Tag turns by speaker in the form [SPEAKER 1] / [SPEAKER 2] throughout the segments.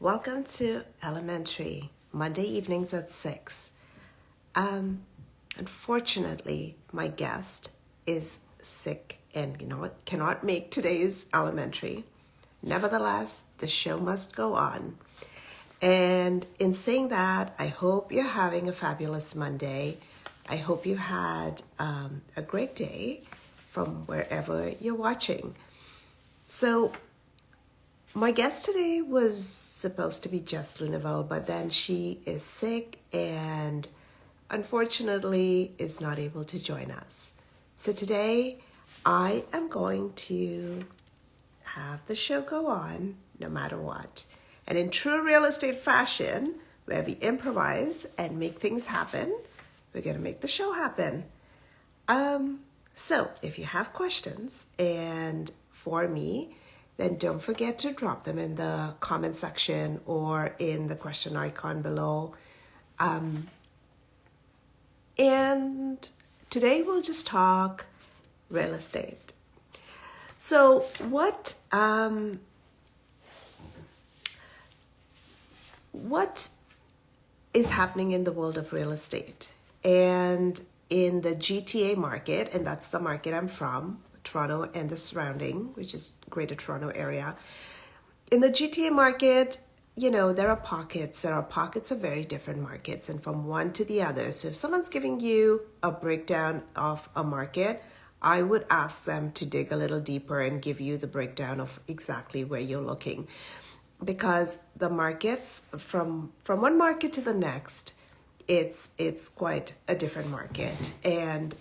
[SPEAKER 1] Welcome to Elementary, Monday evenings at 6. Unfortunately, my guest is sick and cannot make today's Elementary. Nevertheless, the show must go on. And in saying that, I hope you're having a fabulous Monday. I hope you had a great day from wherever you're watching. So, my guest today was supposed to be Jess Luneval, but then she is sick and unfortunately is not able to join us. So today I am going to have the show go on no matter what. And in true real estate fashion, where we improvise and make things happen, we're going to make the show happen. So if you have questions and for me, then don't forget to drop them in the comment section or in the question icon below. And today we'll just talk real estate. So what is happening in the world of real estate and in the GTA market, and that's the market I'm from, Toronto and the surrounding, which is Greater Toronto area. In the GTA market, there are pockets. There are pockets of very different markets and from one to the other. So if someone's giving you a breakdown of a market, I would ask them to dig a little deeper and give you the breakdown of exactly where you're looking. Because the markets, from one market to the next, it's quite a different market. And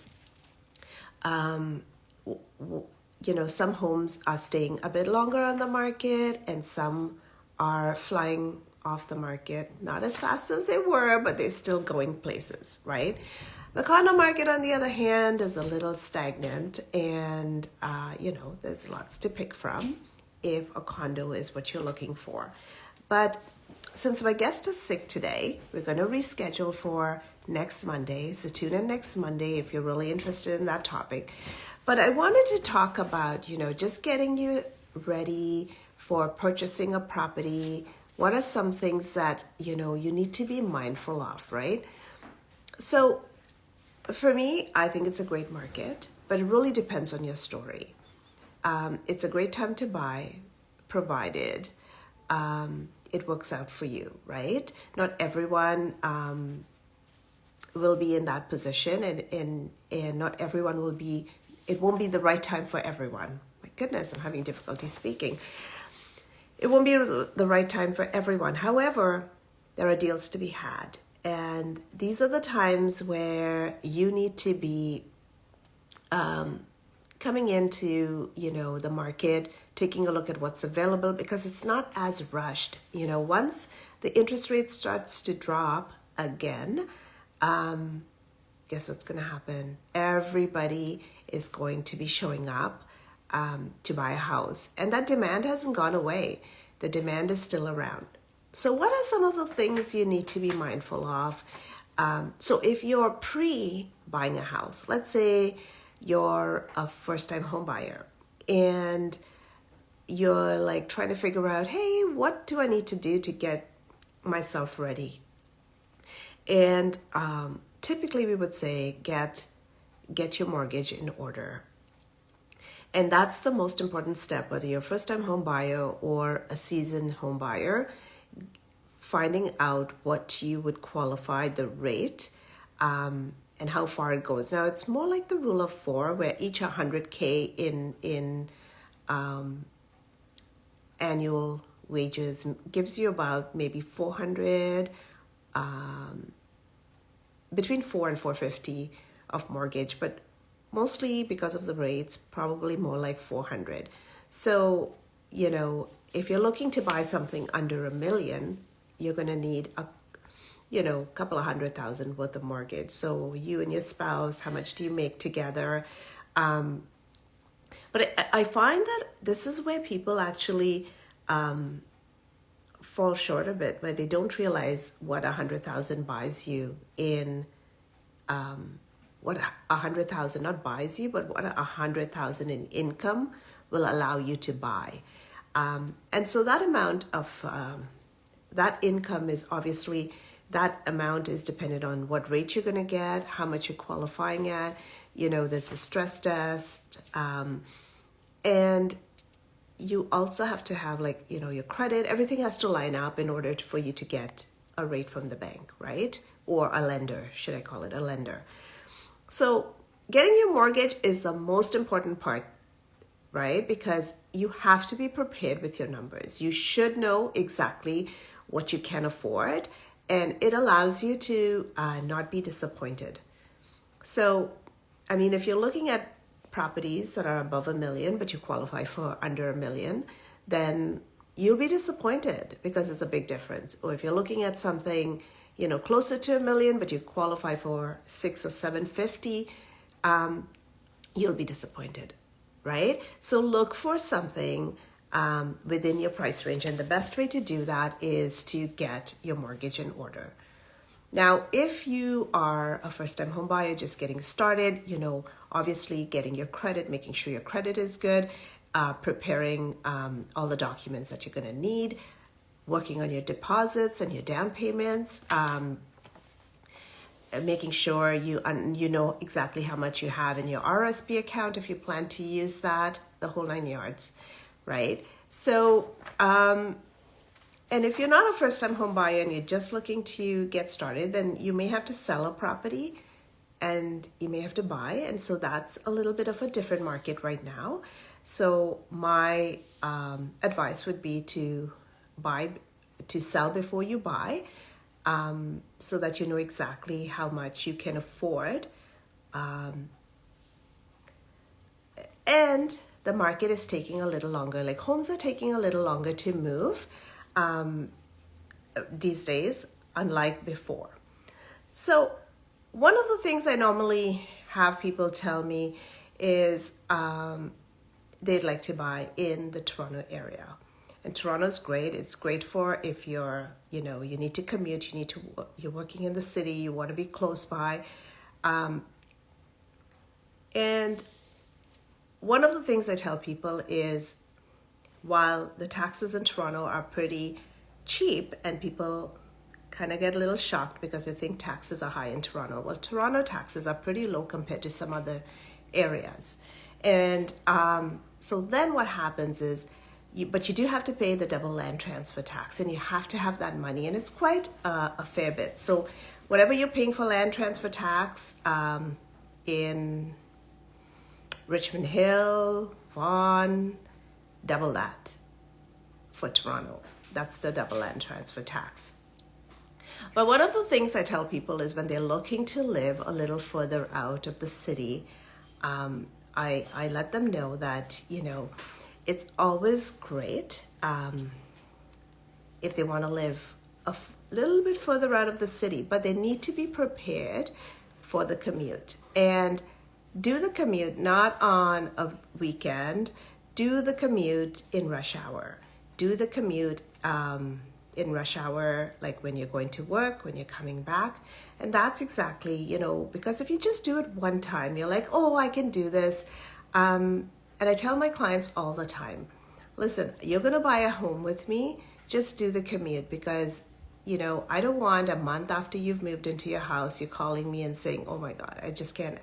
[SPEAKER 1] some homes are staying a bit longer on the market and some are flying off the market, not as fast as they were, but they're still going places, right? The condo market, on the other hand, is a little stagnant and, there's lots to pick from if a condo is what you're looking for. But since my guest is sick today, we're going to reschedule for next Monday. So tune in next Monday if you're really interested in that topic. But I wanted to talk about, just getting you ready for purchasing a property. What are some things that, you need to be mindful of, right? So for me, I think it's a great market, but it really depends on your story. It's a great time to buy, provided it works out for you, right? Not everyone will be in that position and not everyone will be. It won't be the right time for everyone. My goodness, I'm having difficulty speaking. It won't be the right time for everyone. However, there are deals to be had. And these are the times where you need to be coming into, the market, taking a look at what's available because it's not as rushed. Once the interest rate starts to drop again, guess what's going to happen? Everybody is going to be showing up to buy a house. And that demand hasn't gone away. The demand is still around. So what are some of the things you need to be mindful of? So if you're pre-buying a house, let's say you're a first-time home buyer and you're like trying to figure out, hey, what do I need to do to get myself ready? And typically we would say get your mortgage in order. And that's the most important step, whether you're a first-time home buyer or a seasoned home buyer, finding out what you would qualify, the rate, and how far it goes. Now, it's more like the rule of 4, where each 100K in annual wages gives you about maybe 400, between 4 and 450 of mortgage, but mostly because of the rates, probably more like 400. So, if you're looking to buy something under $1 million, you're going to need a couple of $100,000 worth of mortgage. So you and your spouse, how much do you make together? But I find that this is where people actually fall short a bit, where they don't realize what $100,000 buys you in what $100,000 not buys you, but what $100,000 in income will allow you to buy. And so that amount of that income is obviously, that amount is dependent on what rate you're going to get, how much you're qualifying at. There's a stress test. And you also have to have your credit. Everything has to line up in order for you to get a rate from the bank, right? Or a lender, should I call it a lender? So getting your mortgage is the most important part, right? Because you have to be prepared with your numbers. You should know exactly what you can afford, and it allows you to not be disappointed. So, if you're looking at properties that are above $1 million, but you qualify for under $1 million, then you'll be disappointed because it's a big difference. Or if you're looking at something, closer to $1 million, but you qualify for 6 or 750, you'll be disappointed, right? So look for something within your price range. And the best way to do that is to get your mortgage in order. Now, if you are a first-time home buyer just getting started, obviously getting your credit, making sure your credit is good, preparing all the documents that you're going to need, working on your deposits and your down payments, making sure you know exactly how much you have in your RSP account if you plan to use that, the whole 9 yards, right? So, and if you're not a first-time home buyer and you're just looking to get started, then you may have to sell a property and you may have to buy. And so that's a little bit of a different market right now. So my advice would be to sell before you buy, so that you know exactly how much you can afford. And the market is taking a little longer. Like homes are taking a little longer to move these days, unlike before. So one of the things I normally have people tell me is they'd like to buy in the Toronto area. And Toronto's great. It's great for if you're, you need to commute, you're working in the city, you want to be close by. And one of the things I tell people is, while the taxes in Toronto are pretty cheap and people kind of get a little shocked because they think taxes are high in Toronto. Well, Toronto taxes are pretty low compared to some other areas. And so then what happens is, but you do have to pay the double land transfer tax, and you have to have that money, and it's quite a fair bit. So whatever you're paying for land transfer tax in Richmond Hill, Vaughan, double that for Toronto. That's the double land transfer tax. But one of the things I tell people is when they're looking to live a little further out of the city, I let them know that, it's always great if they want to live a little bit further out of the city, but they need to be prepared for the commute. And do the commute not on a weekend. Do the commute in rush hour. Do the commute in rush hour, like when you're going to work, when you're coming back. And that's exactly, because if you just do it one time, you're like, oh, I can do this. And I tell my clients all the time, listen, you're going to buy a home with me, just do the commute, because, I don't want a month after you've moved into your house, you're calling me and saying, oh my God, I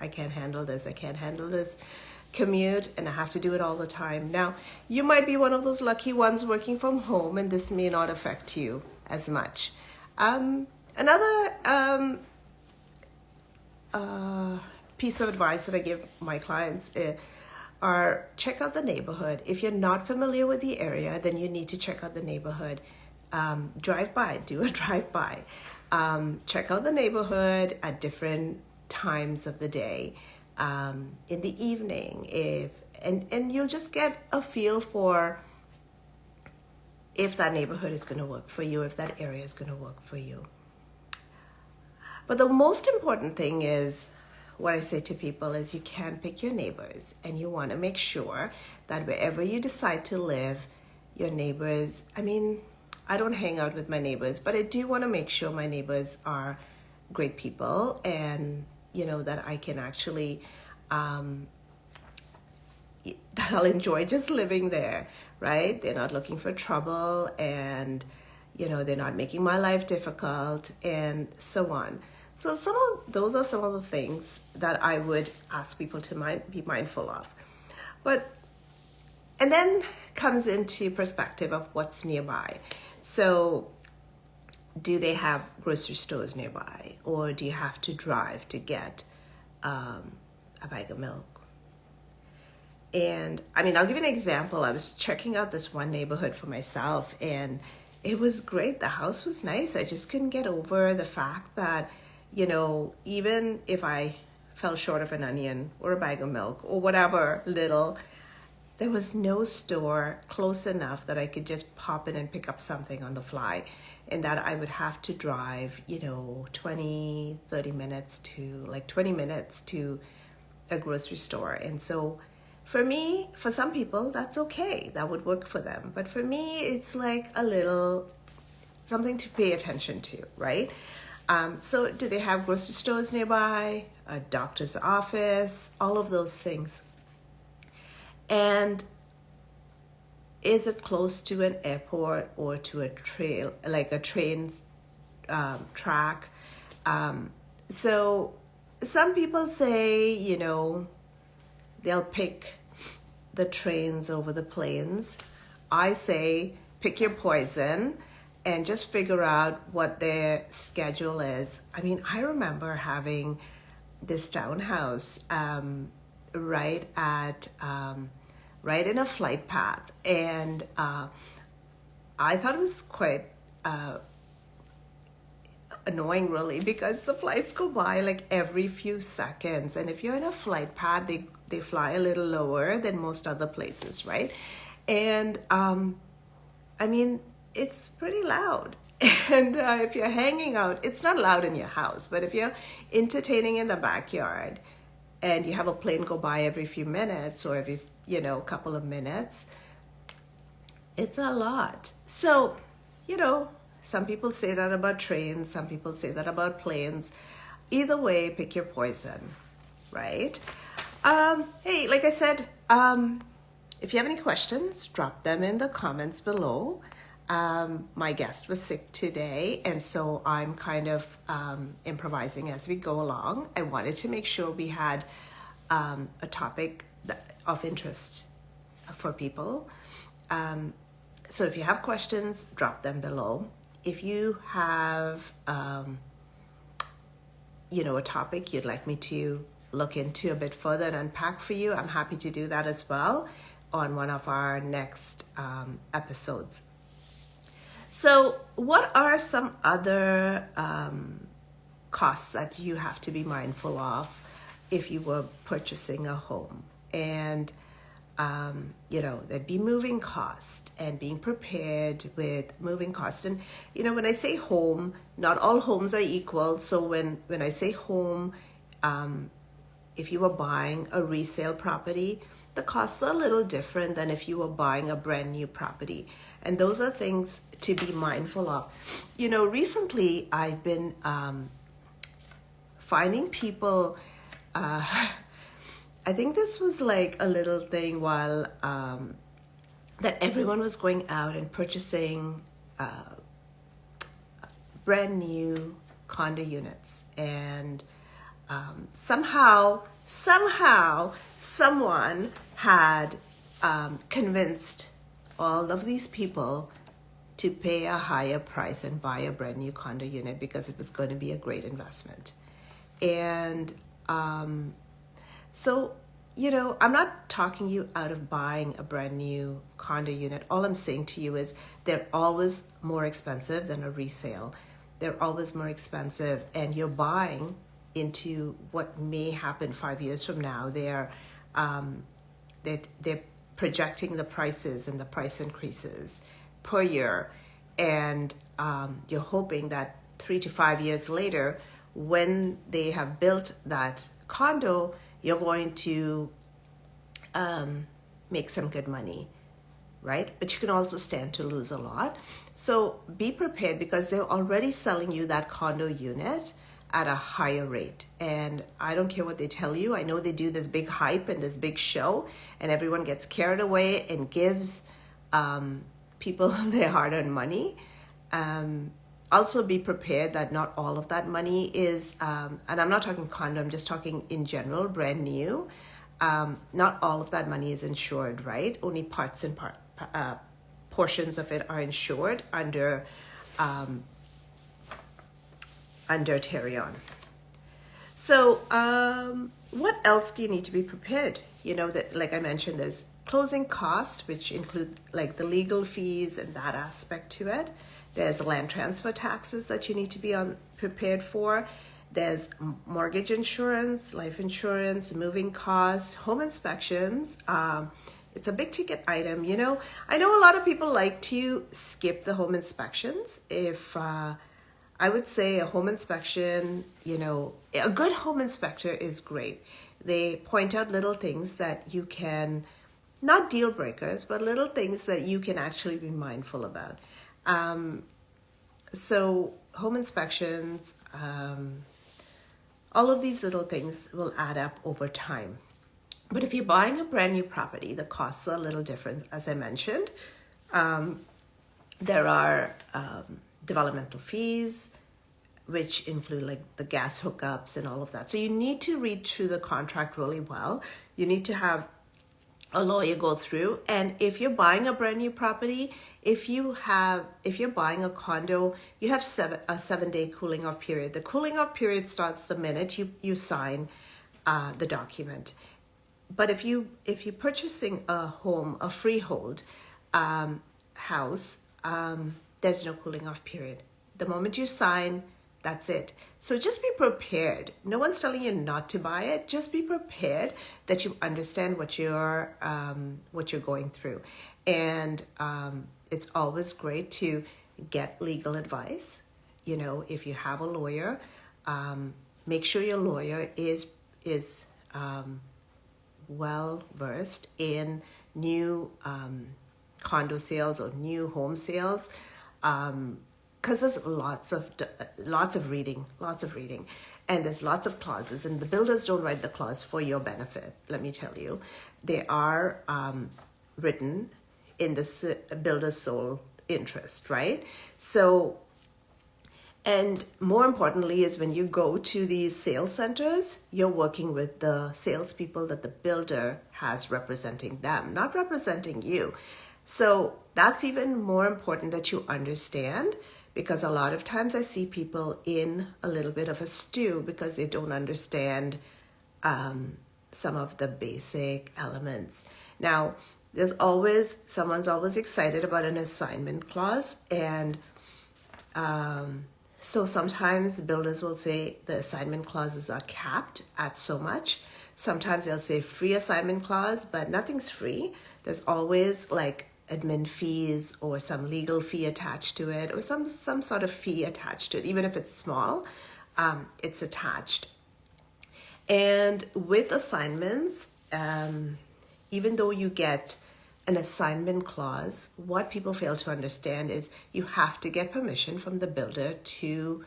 [SPEAKER 1] can't handle this. I can't handle this commute, and I have to do it all the time. Now, you might be one of those lucky ones working from home, and this may not affect you as much. Another piece of advice that I give my clients are check out the neighborhood. If you're not familiar with the area, then you need to check out the neighborhood. Drive by, do a drive by. Check out the neighborhood at different times of the day. In the evening, and you'll just get a feel for if that neighborhood is going to work for you, if that area is going to work for you. But the most important thing is, what I say to people is, you can pick your neighbors, and you want to make sure that wherever you decide to live, your neighbors, I don't hang out with my neighbors, but I do want to make sure my neighbors are great people, and that I can actually, that I'll enjoy just living there, right? They're not looking for trouble, and, they're not making my life difficult, and so on. So those are some of the things that I would ask people to be mindful of. And then comes into perspective of what's nearby. So do they have grocery stores nearby, or do you have to drive to get a bag of milk? And I mean, I'll give you an example. I was checking out this one neighborhood for myself, and it was great. The house was nice. I just couldn't get over the fact that, even if I fell short of an onion or a bag of milk or whatever little, there was no store close enough that I could just pop in and pick up something on the fly, and that I would have to drive, 20 minutes to a grocery store. And so for some people, that's okay. That would work for them. But for me, it's like a little something to pay attention to, right? So do they have grocery stores nearby, a doctor's office, all of those things? And is it close to an airport or to a trail, like a train's track? So some people say, they'll pick the trains over the planes. I say pick your poison and just figure out what their schedule is. I mean, I remember having this townhouse right in a flight path, and I thought it was quite annoying, really, because the flights go by like every few seconds, and if you're in a flight path, they fly a little lower than most other places, right? And I mean, it's pretty loud. And if you're hanging out, it's not loud in your house, but if you're entertaining in the backyard and you have a plane go by every few minutes or every couple of minutes, it's a lot. So, some people say that about trains, some people say that about planes. Either way, pick your poison, right? Hey, like I said, if you have any questions, drop them in the comments below. My guest was sick today, and so I'm kind of improvising as we go along. I wanted to make sure we had a topic of interest for people. So if you have questions, drop them below. If you have, a topic you'd like me to look into a bit further and unpack for you, I'm happy to do that as well on one of our next episodes. So what are some other costs that you have to be mindful of if you were purchasing a home? And, there'd be moving cost and being prepared with moving costs. And, when I say home, not all homes are equal. So when I say home, if you were buying a resale property, the costs are a little different than if you were buying a brand new property. And those are things to be mindful of. Recently I've been finding people, I think this was like a little thing while that everyone was going out and purchasing brand new condo units, and somehow someone had convinced all of these people to pay a higher price and buy a brand new condo unit because it was going to be a great investment. And so, I'm not talking you out of buying a brand new condo unit. All I'm saying to you is they're always more expensive than a resale. They're always more expensive, and you're buying into what may happen 5 years from now. They're projecting the prices and the price increases per year, and you're hoping that 3 to 5 years later, when they have built that condo, you're going to make some good money, right? But you can also stand to lose a lot. So be prepared, because they're already selling you that condo unit at a higher rate. And I don't care what they tell you. I know they do this big hype and this big show, and everyone gets carried away and gives people their hard-earned money. Also be prepared that not all of that money is, and I'm not talking condo, I'm just talking in general, brand new. Not all of that money is insured, right? Only portions of it are insured under Tarion. So what else do you need to be prepared? That, like I mentioned, there's closing costs, which include like the legal fees and that aspect to it. There's land transfer taxes that you need to be prepared for. There's mortgage insurance, life insurance, moving costs, home inspections. It's a big ticket item. I know a lot of people like to skip the home inspections. If I would say a home inspection, a good home inspector is great. They point out little things that you can, not deal breakers, but little things that you can actually be mindful about. So home inspections, all of these little things will add up over time. But if you're buying a brand new property, the costs are a little different, as I mentioned. There are developmental fees, which include like the gas hookups and all of that. So you need to read through the contract really well. You need to have a lawyer go through. And if you're buying a brand new property, if you're buying a condo, you have a 7-day cooling off period. The cooling off period starts the minute you sign the document. But if you're purchasing a home, a freehold house, there's no cooling off period. The moment you sign, that's it. So just be prepared. No one's telling you not to buy it. Just be prepared that you understand what you're going through. And it's always great to get legal advice. If you have a lawyer, make sure your lawyer is well versed in new condo sales or new home sales. Because there's lots of reading, and there's lots of clauses, and the builders don't write the clause for your benefit. Let me tell you, they are written in the builder's sole interest, right? So, and more importantly is when you go to these sales centers, you're working with the salespeople that the builder has representing them, not representing you. So that's even more important that you understand. Because a lot of times I see people in a little bit of a stew because they don't understand some of the basic elements. Now, someone's always excited about an assignment clause. And so sometimes builders will say the assignment clauses are capped at so much. Sometimes they'll say free assignment clause, but nothing's free. There's always like admin fees or some legal fee attached to it, or some sort of fee attached to it. Even if it's small, it's attached. And with assignments, even though you get an assignment clause, what people fail to understand is you have to get permission from the builder to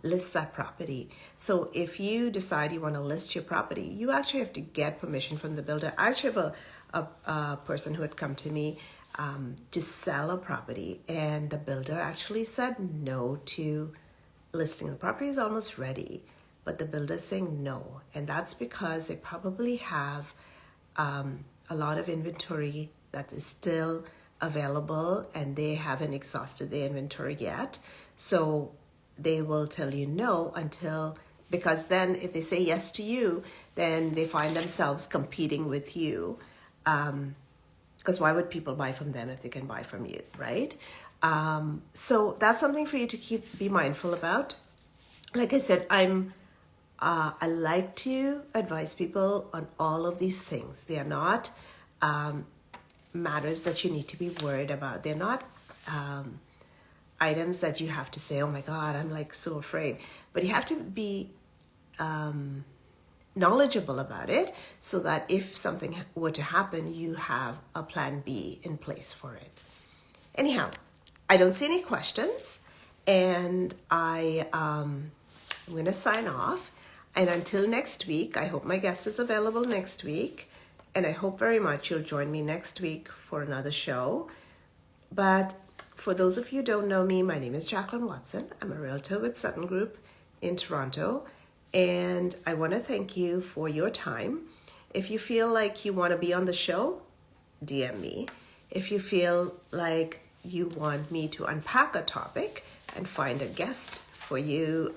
[SPEAKER 1] list that property. So if you decide you want to list your property, you actually have to get permission from the builder. I actually have a person who had come to me to sell a property, and the builder actually said no to listing. The property is almost ready, but the builder's saying no. And that's because they probably have a lot of inventory that is still available, and they haven't exhausted the inventory yet. So they will tell you no because then if they say yes to you, then they find themselves competing with you. Because why would people buy from them if they can buy from you, right? So that's something for you to be mindful about. Like I said, I like to advise people on all of these things. They are not matters that you need to be worried about. They're not items that you have to say, oh my God, I'm like so afraid. But you have to be knowledgeable about it so that if something were to happen, you have a plan B in place for it. Anyhow, I don't see any questions, and I'm going to sign off. And until next week, I hope my guest is available next week, and I hope very much you'll join me next week for another show. But For those of you who don't know me, my name is Jacqueline Watson. I'm a realtor with Sutton Group in Toronto, and I want to thank you for your time. If you feel like you want to be on the show, DM me. If you feel like you want me to unpack a topic and find a guest for you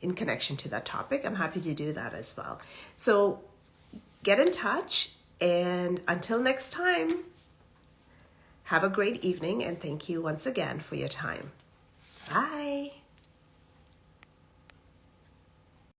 [SPEAKER 1] in connection to that topic, I'm happy to do that as well. So get in touch, and until next time, have a great evening, and thank you once again for your time. Bye.